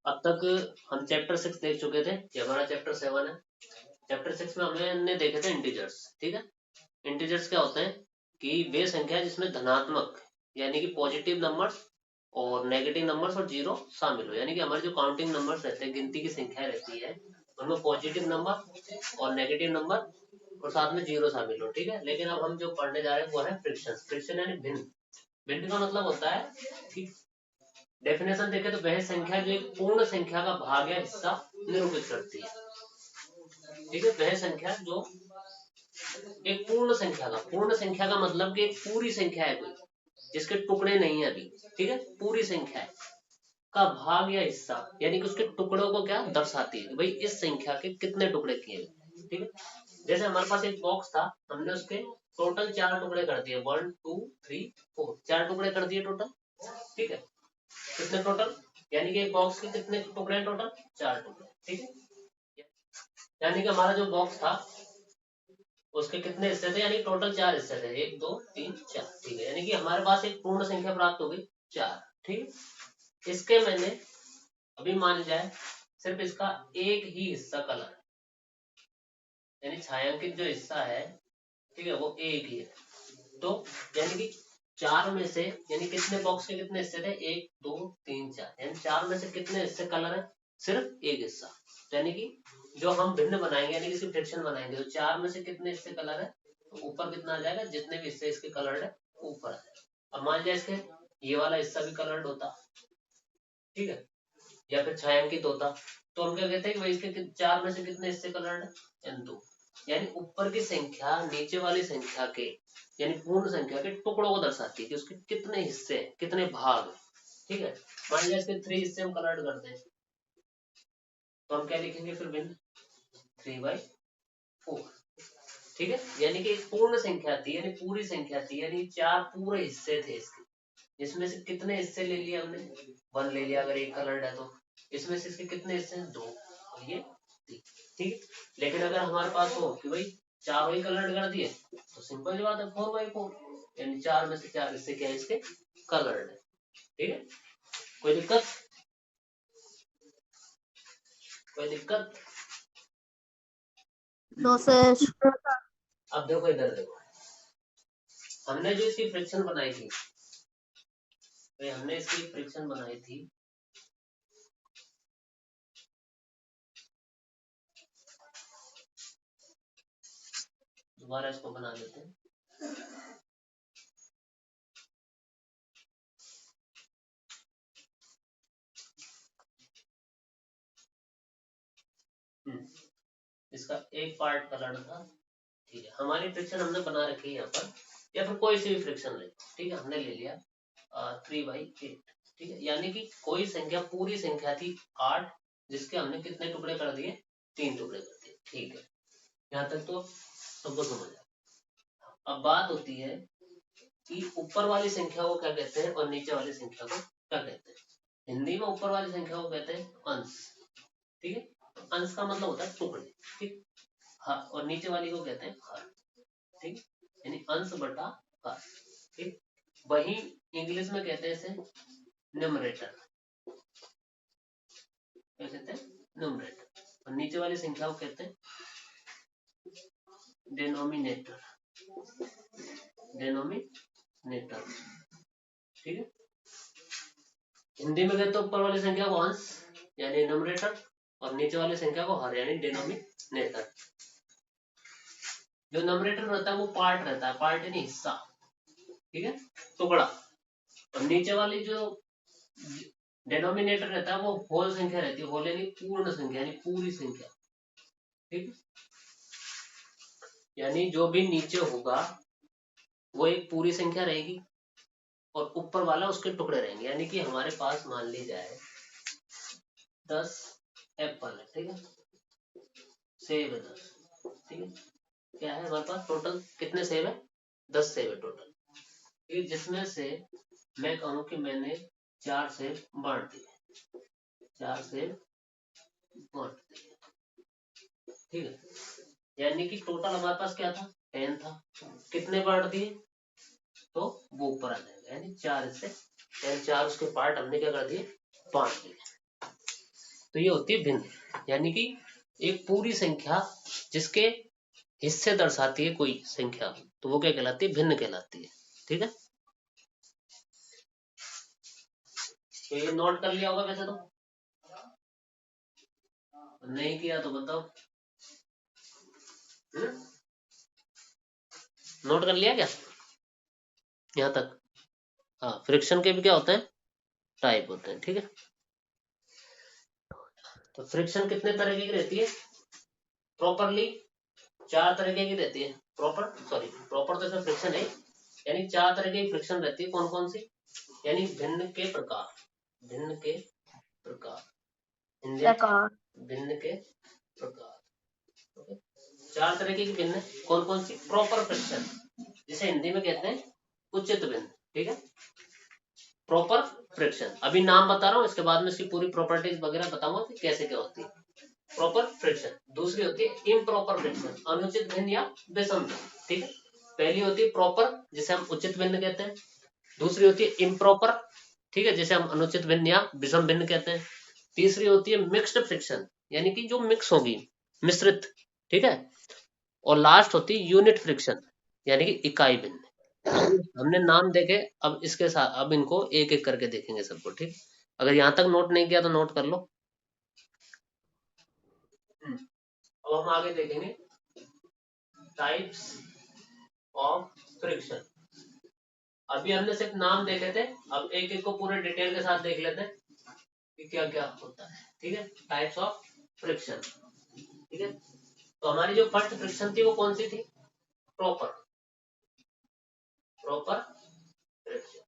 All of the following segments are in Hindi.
अब तक हम चैप्टर 6 देख चुके थे, ये हमारा चैप्टर 7 है। चैप्टर 6 में हमने देखे थे इंटीजर्स। ठीक है, इंटीजर्स क्या होते हैं कि वे संख्या जिसमें धनात्मक यानी कि पॉजिटिव नंबर्स और नेगेटिव नंबर्स और जीरो शामिल हो, यानी कि हमारे जो काउंटिंग नंबर्स रहते हैं, गिनती की संख्या रहती है, उनमें पॉजिटिव नंबर और नेगेटिव नंबर और साथ में जीरो शामिल हो। ठीक है, लेकिन अब हम जो पढ़ने जा रहे हैं वो है फ्रिक्शन। फ्रिक्शन यानी भिन्न। भिन्न का मतलब होता है कि डेफिनेशन देखें तो वह संख्या जो एक पूर्ण संख्या का भाग या हिस्सा निरूपित करती है। ठीक है, वह संख्या जो एक पूर्ण संख्या का मतलब कि एक पूरी संख्या है कोई, जिसके टुकड़े नहीं है अभी। ठीक है, पूरी संख्या है का भाग या हिस्सा, यानी कि उसके टुकड़ों को क्या दर्शाती है कि भाई इस संख्या के कितने टुकड़े किए गए। ठीक है, जैसे हमारे पास एक बॉक्स था, हमने उसके टोटल 4 टुकड़े कर दिए, 1 2 3 4, 4 टुकड़े कर दिए टोटल। ठीक है, कितने टोटल, यानी कि एक बॉक्स के कितने टुकड़े हैं टोटल, 4 टुकड़े। ठीक है, यानी कि हमारा जो बॉक्स था उसके कितने हिस्से थे, यानी टोटल 4 हिस्से थे, 1 2 3 4। ठीक है, यानी कि हमारे पास एक पूर्ण संख्या प्राप्त हो गई 4। ठीक, इसके मैंने अभी मान जाए सिर्फ इसका एक ही हिस्सा कलर है, यानी छायांकित जो हिस्सा है, ठीक है, वो एक ही है। तो यानी कि 4 में से, यानी कितने बॉक्स के कितने हिस्से थे, 1 2 3 4, यानी 4 में से कितने हिस्से कलर है, सिर्फ एक हिस्सा। यानी कि जो हम भिन्न बनाएंगे, यानी कि फ्रिक्शन बनाएंगे, तो 4 में से कितने हिस्से कलर है, तो ऊपर कितना आ जाएगा, जितने भी हिस्से इसके कलर्ड है ऊपर आ जाएगा। अब मान लिया इसके ये वाला हिस्सा भी कलर्ड होता, ठीक है, या फिर छायांकित होता, तो हम क्या कहते हैं कि भाई इसके 4 में से कितने हिस्से कलर्ड है, 2। यानी ऊपर की संख्या नीचे वाली संख्या के, यानी पूर्ण संख्या के टुकड़ों को दर्शाती है कि उसके कितने हिस्से, कितने भाग है। ठीक है, मान लिया इसके 3 हिस्से हम कलर्ड करते हैं, तो हम क्या लिखेंगे फिर भिन्न, 3/4। ठीक है, यानी कि एक पूर्ण संख्या थी, यानी पूरी संख्या थी, यानी 4 पूरे हिस्से थे इसके, जिसमें से कितने हिस्से ले लिए हमने, 1 ले लिया अगर एक कलर्ड है तो। इसमें से इसके कितने हिस्से हैं, 2, और ये 3। ठीक, लेकिन अगर हमारे पास हो कि भाई 4 ही कलर्ड कर दिए, तो सिंपल सी बात है 4/4, यानी 4 में से 4 हिस्से क्या है इसके, कलर्ड है। ठीक है, कोई दिक्कत, कोई दिक्कत? No sir. अब देखो इधर देखो, हमने जो इसकी फ्रिक्शन बनाई थी, हमने इसकी फ्रिक्शन बनाई थी, दोबारा इसको बना देते हैं। इसका एक पार्ट कलर्ड था। ठीक है, हमारी फ्रिक्शन हमने बना रखी है यहाँ पर, या फिर कोई सी भी फ्रिक्शन ले। ठीक है, हमने ले लिया 3/8। ठीक है, यानी कि कोई संख्या, पूरी संख्या थी 8, जिसके हमने कितने टुकड़े कर दिए, 3 टुकड़े कर दिए। ठीक है, यहाँ तक तो सबको समझ आया। अब बात होती है कि ऊपर वाली संख्या को क्या कहते हैं और नीचे वाली संख्या को क्या कहते हैं। हिंदी में ऊपर वाली संख्या को कहते हैं अंश। ठीक है, अंश का मतलब होता है टुकड़े। ठीक, हाँ, और नीचे वाली को कहते हैं हर। ठीक, यानी अंश बटा हर। ठीक, वही इंग्लिश में कहते हैं इसे न्यूमरेटर, क्या कहते हैं, न्यूमरेटर। और नीचे वाली संख्या को कहते हैं डेनोमिनेटर, डेनोमिनेटर। ठीक है, हिंदी में कहते हैं ऊपर वाली संख्या को अंश यानी न्यूमरेटर, और नीचे वाली संख्या को हर यानी डेनोमिनेटर। जो न्यूमरेटर रहता है वो पार्ट रहता है, पार्ट यानी हिस्सा। ठीक है, टुकड़ा। और नीचे वाली जो डेनोमिनेटर रहता है वो होल संख्या रहती है, होल यानी पूर्ण संख्या, यानी पूरी संख्या। ठीक, यानी जो भी नीचे होगा वो एक पूरी संख्या रहेगी, और ऊपर वाला उसके टुकड़े रहेंगे। यानी कि हमारे पास मान ली जाए 10 एप्पल है, ठीक है, सेब है 10। ठीक है, क्या है हमारे पास टोटल कितने सेब है, 10 सेब है टोटल। ठीक, जिसमें से मैं कहूं कि मैंने 4 सेब बांट दिए, 4 सेब बांट दिए। ठीक है, यानी कि टोटल हमारे पास क्या था, 10 था, कितने बांट दिए, तो वो ऊपर आ जाएगा, यानी 4 इससे, यानी 4 उसके पार्ट हमने क्या कर दिए, बांट दिए। तो ये होती है भिन्न, यानी कि एक पूरी संख्या जिसके हिस्से दर्शाती है कोई संख्या, तो वो क्या कहलाती है? भिन्न कहलाती है। ठीक है, तो ये नोट कर लिया होगा वैसे तो, नहीं किया तो बताओ। नोट कर लिया क्या यहाँ तक? हाँ, फ्रिक्शन के भी क्या होते हैं? टाइप होते हैं। ठीक है, तो फ्रिक्शन कितने तरीके की रहती है? प्रॉपरली 4 तरीके की रहती है। प्रॉपर तो इसमें फ्रिक्शन है, यानी 4 तरह की फ्रिक्शन रहती है। कौन कौन सी? यानी भिन्न के प्रकार, भिन्न के प्रकार, हिंदी भिन्न के प्रकार। ओके, 4 तरह की भिन्न, कौन कौन सी? प्रॉपर फ्रिक्शन, जिसे हिंदी में कहते हैं उचित भिन्न। ठीक है, प्रॉपर फ्रिक्शन, अभी नाम बता रहा हूँ, इसके बाद में इसकी पूरी प्रॉपर्टीज वगैरह बताऊंगा कि कैसे क्या होती है। Proper friction. दूसरी होती है इम्प्रॉपर फ्रिक्शन, अनुचित भिन्न या विषम भिन्न। ठीक है, पहली होती है प्रॉपर, जिसे हम उचित भिन्न कहते हैं। दूसरी होती है इम्प्रॉपर, ठीक है, जिसे हम अनुचित भिन्न या विषम भिन्न कहते हैं। तीसरी होती है मिक्स्ड फ्रिक्शन, यानी कि जो मिक्स होगी, मिश्रित। ठीक है, और लास्ट होती है यूनिट फ्रिक्शन, यानी कि इकाई भिन्न। हमने नाम देखे, अब इसके साथ अब इनको एक एक करके देखेंगे सबको। ठीक, अगर यहाँ तक नोट नहीं किया तो नोट कर लो। अब हम आगे देखेंगे टाइप्स ऑफ फ्रिक्शन। अभी हमने सिर्फ नाम देखे थे, अब एक एक को पूरे डिटेल के साथ देख लेते हैं कि क्या क्या होता है। ठीक है, टाइप्स ऑफ फ्रिक्शन। ठीक है, तो हमारी जो फर्स्ट फ्रिक्शन थी वो कौन सी थी? Proper, proper friction.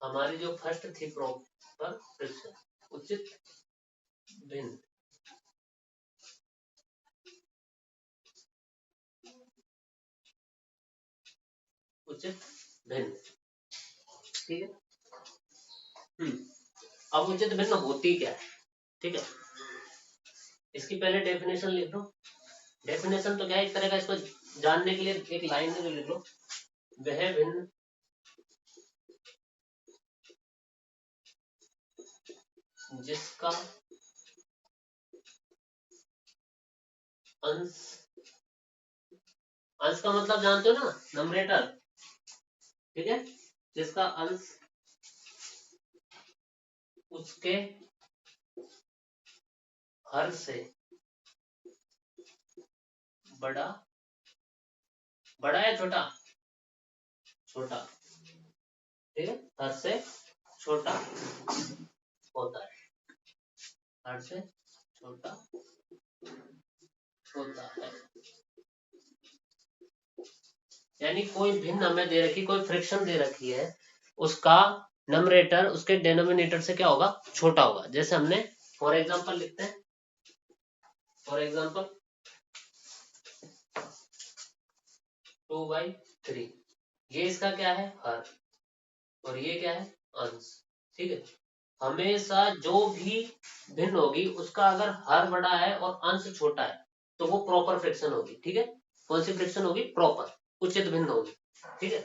हमारी जो फर्स्ट थी प्रॉपर फ्रिक्शन, उचित भिन्न, उचित भिन्न। ठीक है, अब उचित भिन्न होती क्या है? ठीक है, इसकी पहले डेफिनेशन लिख लो। डेफिनेशन तो क्या है, एक तरह का, इसको जानने के लिए एक लाइन में लिख लो, वह भिन्न जिसका अंश, अंश का मतलब जानते हो ना, नंबरेटर। ठीक है, जिसका अंश उसके हर से बड़ा, बड़ा या छोटा? छोटा। ठीक है, हर से छोटा होता है, हर से छोटा होता है। यानी कोई भिन्न हमें दे रखी, कोई फ्रिक्शन दे रखी है, उसका नंबरेटर उसके डिनोमिनेटर से क्या होगा? छोटा होगा। जैसे हमने फॉर एग्जांपल लिखते हैं, फॉर एग्जांपल 2/3, ये इसका क्या है? हर, और ये क्या है? अंश। ठीक है, हमेशा जो भी भिन्न होगी उसका अगर हर बड़ा है और अंश छोटा है तो वो प्रॉपर फ्रिक्शन होगी। ठीक है, कौन सी फ्रिक्शन होगी? प्रॉपर, उचित भिन्न होगी। ठीक है,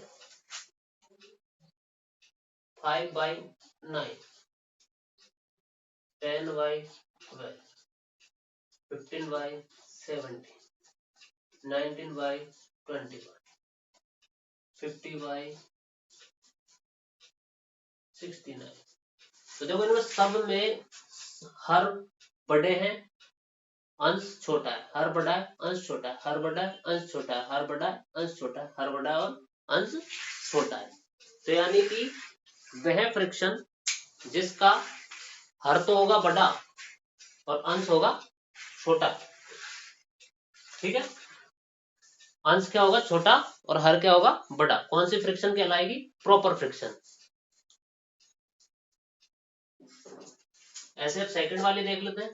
5/9, 10/12, 15/17, 19/21, 50/69। तो देखो इनमें सब में हर बड़े हैं, अंश छोटा है, हर बड़ा है, अंश छोटा है, हर बड़ा है, अंश छोटा है, हर बड़ा है, अंश छोटा है, हर बड़ा है और अंश छोटा है। तो यानी कि वह फ्रिक्शन जिसका हर तो होगा बड़ा और अंश होगा छोटा। ठीक है, अंश क्या होगा? छोटा, और हर क्या होगा? बड़ा। कौन सी फ्रिक्शन कहलाएगी? Proper friction. ऐसे अब सेकंड वाली देख लेते हैं,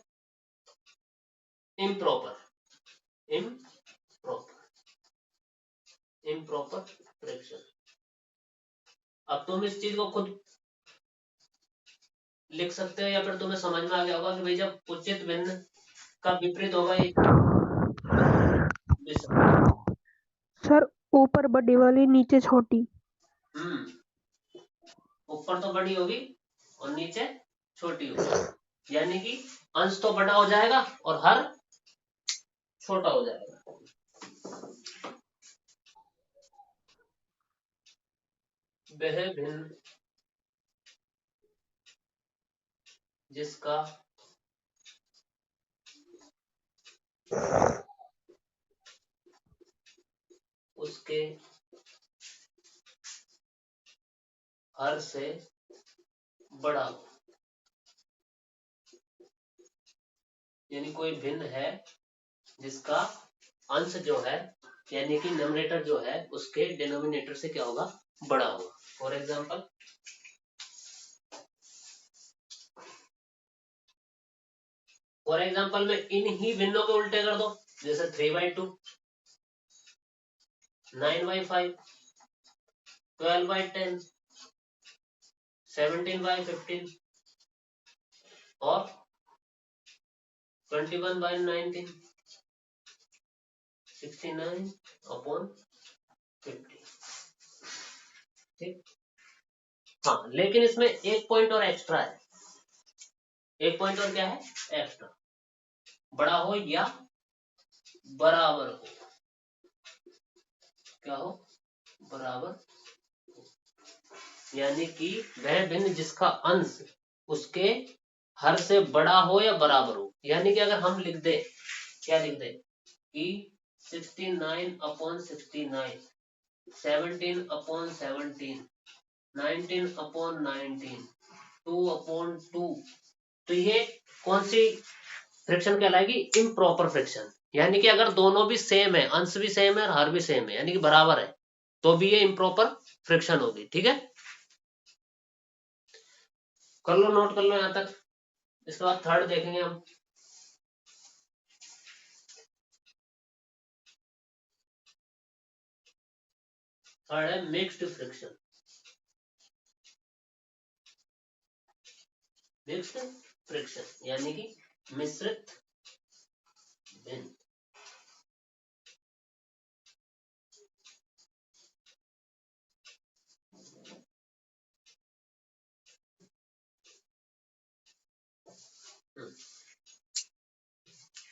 इम्प्रॉपर, इम्प्रॉपर फ्रिक्शन। अब तुम इस चीज को खुद लिख सकते हो या फिर तुम्हें समझ में आ गया होगा कि भाई जब उचित भिन्न का विपरीत होगा ये सर ऊपर बड़ी वाली नीचे छोटी। ऊपर तो बड़ी होगी और नीचे छोटी होगी, यानी कि अंश तो बड़ा हो जाएगा और हर छोटा हो जाएगा। वह भिन्न जिसका उसके हर से बड़ा हो, यानी कोई भिन्न है जिसका अंश जो है यानी कि न्यूमरेटर जो है उसके डिनोमिनेटर से क्या होगा, बड़ा होगा। फॉर एग्जाम्पल में इन ही भिन्नों के उल्टे कर दो, जैसे 3/2, 9/5, 12/10, 17/15 और 21/19, 69/50। ठीक। हाँ, लेकिन इसमें एक पॉइंट और एक्स्ट्रा है। एक पॉइंट और क्या है, एक्स्ट्रा। बड़ा हो या बराबर हो, क्या हो, बराबर, यानी कि वह भिन्न जिसका अंश उसके हर से बड़ा हो या बराबर हो। यानी कि अगर हम लिख दे, क्या लिख दे कि 69/69, 17/17, 19/19, 2/2, तो ये कौन सी फ्रिक्शन कहलाएगी, इम्प्रॉपर फ्रिक्शन। यानी कि अगर दोनों भी सेम है, अंश भी सेम है और हर भी सेम है, यानी कि बराबर है, तो भी ये इम्प्रॉपर फ्रिक्शन होगी। ठीक है, कर लो, नोट कर लो यहां तक। इसके बाद थर्ड देखेंगे हम। थर्ड है मिक्स्ड फ्रिक्शन। मिक्स्ड फ्रिक्शन यानी कि मिश्रित भिन्न।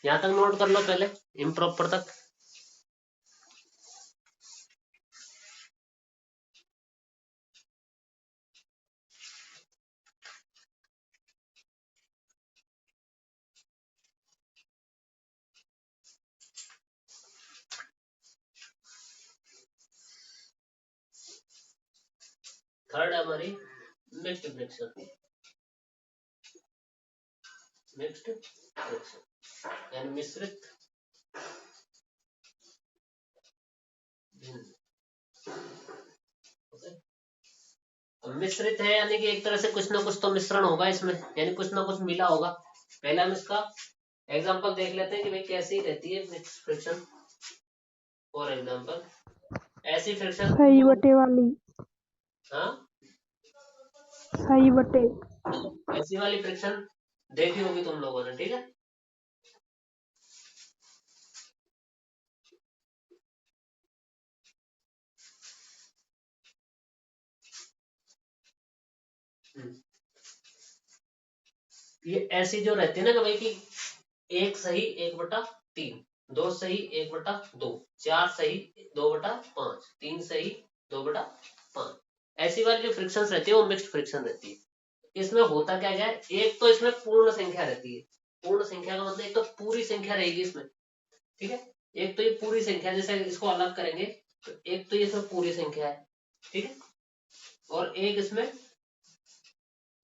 यहां तक नोट कर लो पहले, इम्प्रॉपर तक। थर्ड है हमारी मिक्स्ड फ्रिक्शन। मिक्स्ड फ्रिक्शन यानी मिश्रित भिन्न। मिश्रित है यानी कि एक तरह से कुछ ना कुछ तो मिश्रण होगा इसमें, यानी कुछ ना कुछ मिला होगा। पहले हम इसका एग्जांपल देख लेते हैं कि भाई कैसी रहती है मिक्स्ड फ्रिक्शन। फॉर एग्जांपल ऐसी फ्रिक्शन, सही बटे वाली, हाँ, सही बटे। ऐसी वाली फ्रिक्शन देखी होगी तुम लोगों ने। ठीक है, ये ऐसी जो रहती है ना कि भाई कि 1 सही 1/3, 2 सही 1/2, 4 सही 2/5, 3 सही 2/5, ऐसी वाली जो फ्रिक्शन रहती है वो मिक्स्ड फ्रिक्शन रहती है। इसमें होता क्या है, एक तो इसमें पूर्ण संख्या रहती है। पूर्ण संख्या का मतलब एक तो पूरी संख्या रहेगी इसमें। ठीक है, एक तो ये पूरी संख्या, जैसे इसको अलग करेंगे तो एक तो ये इसमें पूरी संख्या है। ठीक है, और एक इसमें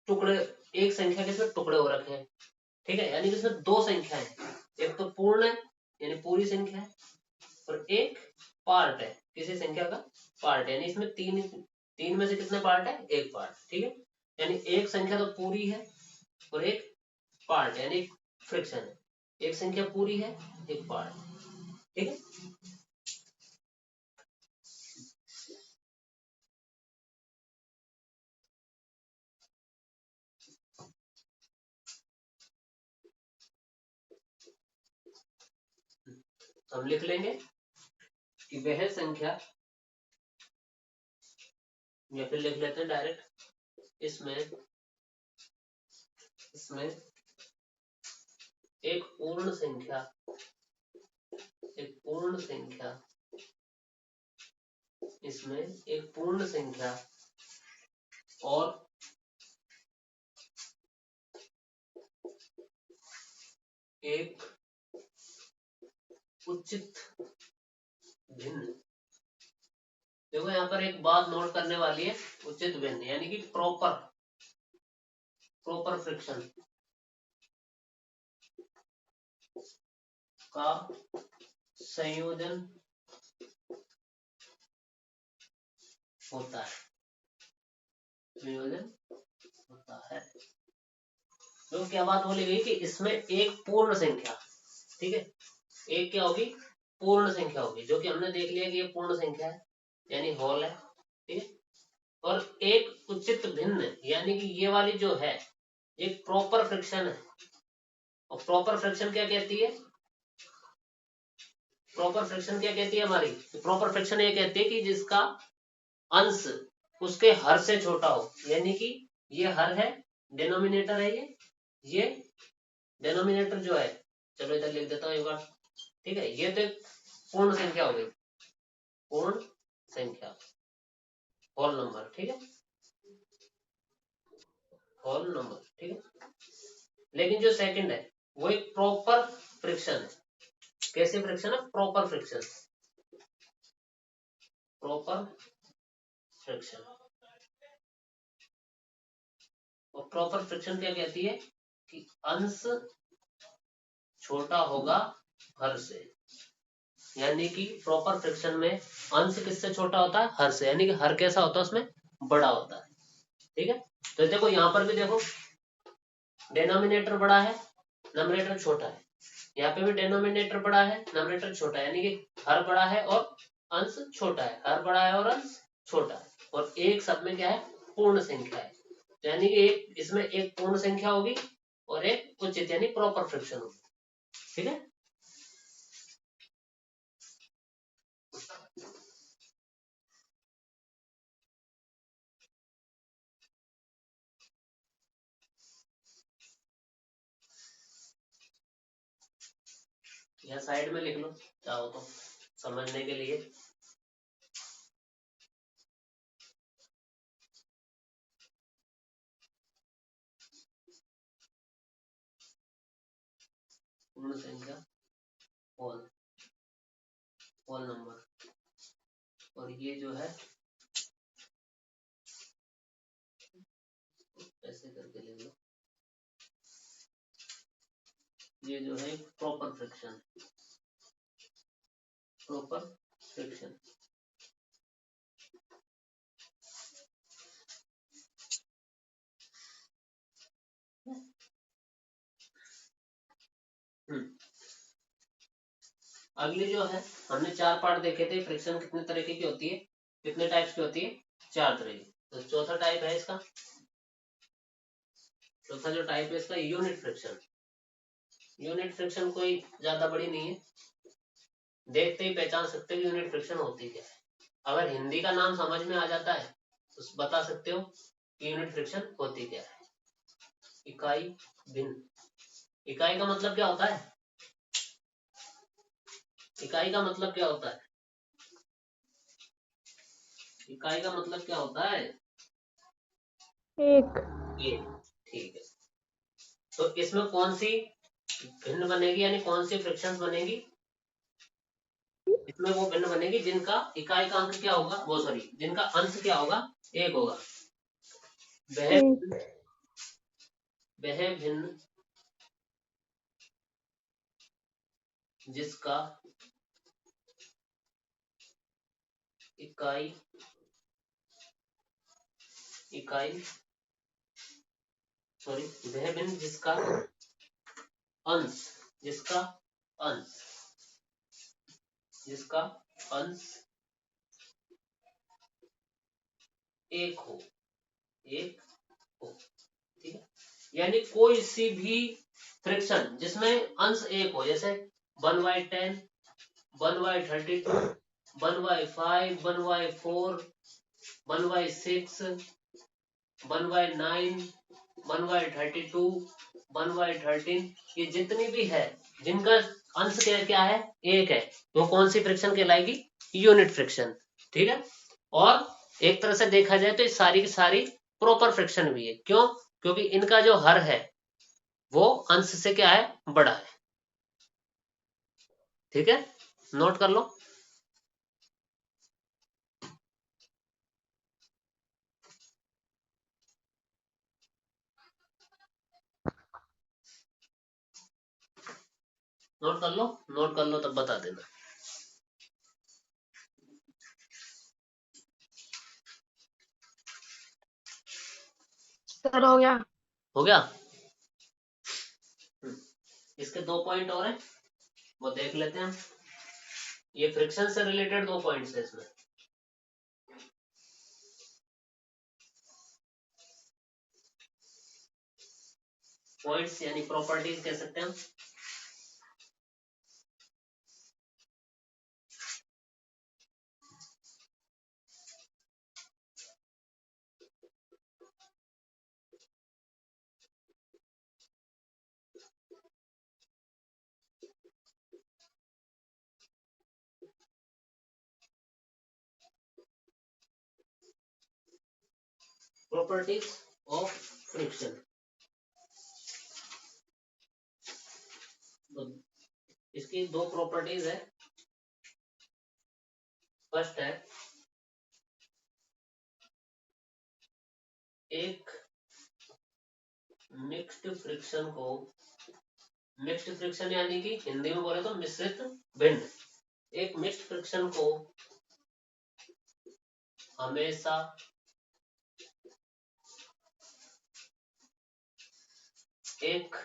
टुकड़े, एक संख्या के इसमें टुकड़े हो रखे हैं। ठीक है, यानी कि इसमें दो संख्याएं, एक तो पूर्ण है यानी पूरी संख्या है, और एक पार्ट है, किसी संख्या का पार्ट है, यानी इसमें तीन तीन में से कितने पार्ट है, एक पार्ट। ठीक है, यानी एक संख्या तो पूरी है और एक पार्ट यानी फ्रिक्शन है। एक संख्या पूरी है, एक पार्ट। ठीक है, तो हम लिख लेंगे कि वह संख्या, या फिर लिख लेते हैं डायरेक्ट इसमें, इसमें एक पूर्ण संख्या इसमें एक पूर्ण संख्या और एक उचित भिन्न। देखो यहाँ पर एक बात नोट करने वाली है, उचित भिन्न यानी कि प्रॉपर फ्रिक्शन का संयोजन होता है। तो क्या बात बोली गई कि इसमें एक पूर्ण संख्या, ठीक है, एक क्या होगी, पूर्ण संख्या होगी, जो कि हमने देख लिया कि ये पूर्ण संख्या है यानी होल है, ठीक है, और एक उचित भिन्न यानी कि ये वाली जो है एक प्रॉपर फ्रिक्शन है। और प्रॉपर फ्रिक्शन क्या कहती है, हमारी प्रॉपर फ्रिक्शन ये कहती है कि जिसका अंश उसके हर से छोटा हो, यानी कि ये हर है, डिनोमिनेटर है ये डिनोमिनेटर जो है, चलो इधर लिख देता हूं एक बार, ठीक है, ये तो एक पूर्ण संख्या हो गई, पूर्ण संख्या होल नंबर, ठीक है, होल नंबर, ठीक है। लेकिन जो सेकंड है वो एक प्रॉपर फ्रिक्शन है। कैसे फ्रिक्शन है, प्रॉपर फ्रिक्शन और प्रॉपर फ्रिक्शन क्या कहती है कि अंश छोटा होगा हर से, यानी कि प्रॉपर फ्रिक्शन में अंश किससे छोटा होता है, हर से, यानी कि हर कैसा होता है उसमें बड़ा होता है, ठीक है। तो देखो यहां पर भी देखो डिनोमिनेटर बड़ा है, नंबरेटर छोटा है, यहाँ पे भी डिनोमिनेटर बड़ा है, नंबरेटर छोटा है, यानी कि हर बड़ा है और अंश छोटा है, हर बड़ा है और अंश छोटा है, और एक सब में क्या है, पूर्ण संख्या है, तो यानी कि एक इसमें एक पूर्ण संख्या होगी और एक उचित यानी प्रॉपर फ्रिक्शन होगी, ठीक है। या साइड में लिख लो चाहो तो समझने के लिए। पूर्ण संख्या होल नंबर, और ये जो है ऐसे करके ले लो, ये जो है प्रॉपर फ्रिक्शन अगली जो है हमने 4 पार्ट देखे थे, फ्रिक्शन कितने तरीके की होती है, कितने टाइप्स की होती है, 4 तरह की। तो चौथा टाइप है इसका, चौथा जो टाइप है इसका यूनिट फ्रिक्शन। यूनिट फ्रिक्शन कोई ज्यादा बड़ी नहीं है, देखते ही पहचान सकते हो यूनिट फ्रिक्शन होती क्या है। अगर हिंदी का नाम समझ में आ जाता है तो बता सकते हो कि यूनिट फ्रिक्शन होती क्या है। इकाई भिन्न, इकाई का मतलब क्या होता है, इकाई का मतलब क्या होता है, इकाई का मतलब क्या होता है, एक। ठीक है। तो इसमें कौन सी भिन्न बनेगी, यानी कौन सी फ्रिक्शंस बनेगी, इसमें वो भिन्न बनेगी जिनका इकाई का अंक क्या होगा, वो सॉरी जिनका अंश क्या होगा, एक होगा। वह भिन्न जिसका इकाई सॉरी वह भिन्न जिसका अंश एक हो, ठीक है। यानी कोई सी भी फ्रिक्शन जिसमें अंश एक हो, जैसे 1/10, 1/32, 1/5, 1/4, 1/6, 1/9, 1/32, 1/13, ये जितनी भी है जिनका अंश क्या है, एक है, वो कौन सी फ्रिक्शन कहलाएगी, यूनिट फ्रिक्शन। ठीक है, और एक तरह से देखा जाए तो ये सारी की सारी प्रॉपर फ्रिक्शन भी है। क्यों? क्योंकि इनका जो हर है वो अंश से क्या है, बड़ा है। ठीक है, नोट कर लो। नोट कर लो, नोट कर लो तब बता देना। सर हो गया। हो गया। इसके 2 पॉइंट और हैं, वो देख लेते हैं हम। ये फ्रिक्शन से रिलेटेड 2 पॉइंट्स है इसमें। पॉइंट्स यानी प्रॉपर्टीज कह सकते हैं हम। प्रॉपर्टीज ऑफ फ्रिक्शन, इसकी 2 प्रॉपर्टीज है। फर्स्ट है, एक मिक्स्ड फ्रिक्शन को, मिक्स्ड फ्रिक्शन यानी कि हिंदी में बोले तो मिश्रित भिन्न, एक मिक्स्ड फ्रिक्शन को हमेशा एक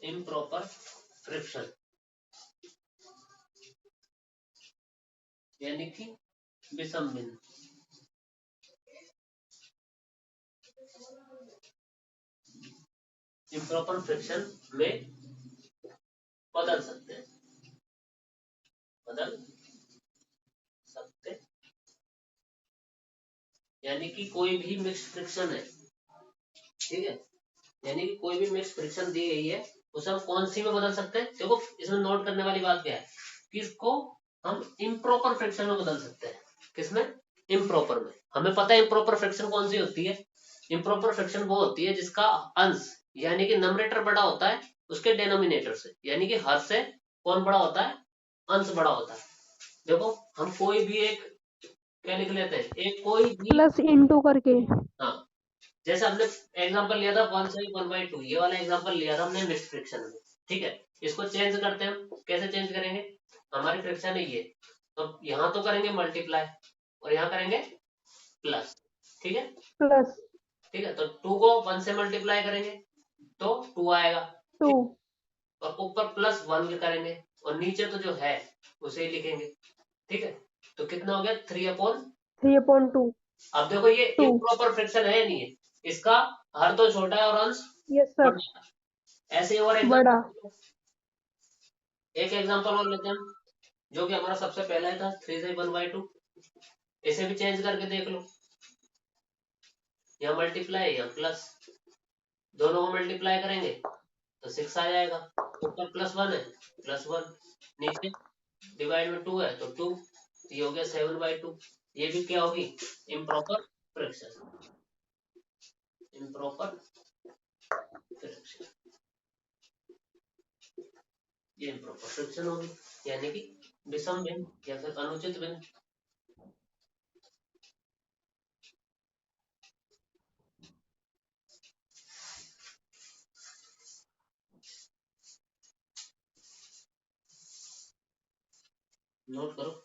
इम्प्रॉपर फ्रिक्शन यानी कि विषम भिन्न, इम्प्रॉपर फ्रिक्शन में बदल सकते हैं, बदल सकते, यानी कि कोई भी मिक्स्ड फ्रिक्शन है, ठीक है, यानी कि कोई भी मिक्स्ड फ्रिक्शन दी गई है उसे हम कौन सी में बदल सकते हैं। देखो इसमें नोट करने वाली बात क्या है कि इसको हम इम्प्रॉपर फ्रिक्शन में बदल सकते हैं। किसमें? इम्प्रॉपर में। हमें पता है इम्प्रॉपर फ्रिक्शन कौन सी होती है। इम्प्रॉपर फ्रिक्शन वो होती है जिसका अंश यानी कि नंबरेटर बड़ा होता है उसके डेनोमिनेटर से, यानी कि हर से कौन बड़ा होता है, अंश बड़ा होता है। देखो हम कोई भी एक क्या लिख लेते हैं, एक कोई भी प्लस इंटू करके। हाँ, जैसे हमने एग्जांपल लिया था 1/2, ये वाला एग्जांपल लिया था हमने मिक्स्ड फ्रिक्शन में। ठीक है, इसको चेंज करते हैं हम। कैसे चेंज करेंगे, हमारी फ्रिक्शन है ये, तो यहाँ तो करेंगे मल्टीप्लाई और यहाँ करेंगे प्लस। ठीक है, प्लस ठीक है, तो 2 को 1 से मल्टीप्लाई करेंगे तो 2 आएगा। 2। ठीक, और ऊपर +1 करेंगे और नीचे तो जो है उसे ही लिखेंगे। ठीक है, तो कितना हो गया 3/2। अब देखो ये 2। इम्प्रॉपर फ्रिक्शन है या नहीं है, इसका हर तो छोटा है और अंश यस सर। बड़ा है। ऐसे और बड़ा। एग्जांपल, एक एग्जांपल और लेते हैं हम, जो कि हमारा सबसे पहला था 3/1/2। इसे भी चेंज करके देख लो, यहाँ मल्टीप्लाई यहाँ प्लस, दोनों को मल्टीप्लाई करेंगे तो 6 आ जाएगा। ऊपर +1 है, +1, नीचे डिवाइड में 2 है तो 2, ये हो गया 7/2। ये भी क्या होगी, इम्प्रॉपर फ्रिक्शन, इम्प्रॉपर फ्रिक्शन, ये इम्प्रॉपर फ्रिक्शन होगी, यानी कि विषम भिन्न या फिर अनुचित भिन्न। नोट करो।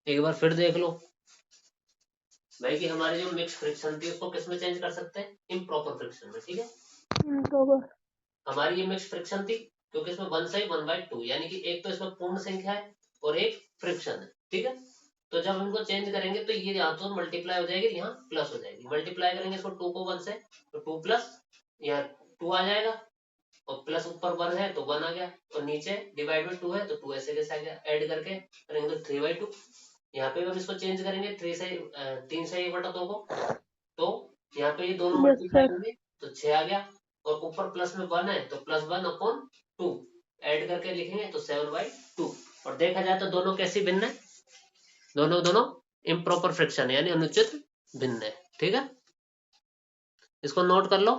एक बार फिर देख लो भाई कि हमारी जो मिक्स फ्रिक्शन थी उसको किस में चेंज कर सकते हैं, इम्प्रॉपर फ्रिक्शन में। ठीक है, इम्प्रॉपर। हमारी ये मिक्स फ्रिक्शन थी क्योंकि इसमें 1/2 यानी कि एक तो इसमें पूर्ण संख्या है और एक फ्रिक्शन है, ठीक है। तो जब इनको चेंज करेंगे तो ये यहाँ तो मल्टीप्लाई हो जाएगी, यहाँ प्लस हो जाएगी। मल्टीप्लाई करेंगे इसको 2 को 1 से, तो 2 प्लस यहाँ 2 आ जाएगा, और प्लस ऊपर 1 है तो 1 आ गया, और नीचे डिवाइड में 2 है तो 2 ऐसे कैसे आ गया। ऐड करके करेंगे तो 3/2। यहाँ पे हम इसको चेंज करेंगे 3 से 1/2 को, तो यहाँ पे ये दोनों यस मल्टीप्लाई सर। होंगे तो 6 आ गया, और ऊपर प्लस में 1 है तो +1/2 ऐड करके लिखेंगे तो 7/2। और देखा जाए तो दोनों कैसी भिन्न है, दोनों इम्प्रॉपर फ्रिक्शन है, यानी अनुचित भिन्न है, ठीक है। इसको नोट कर लो।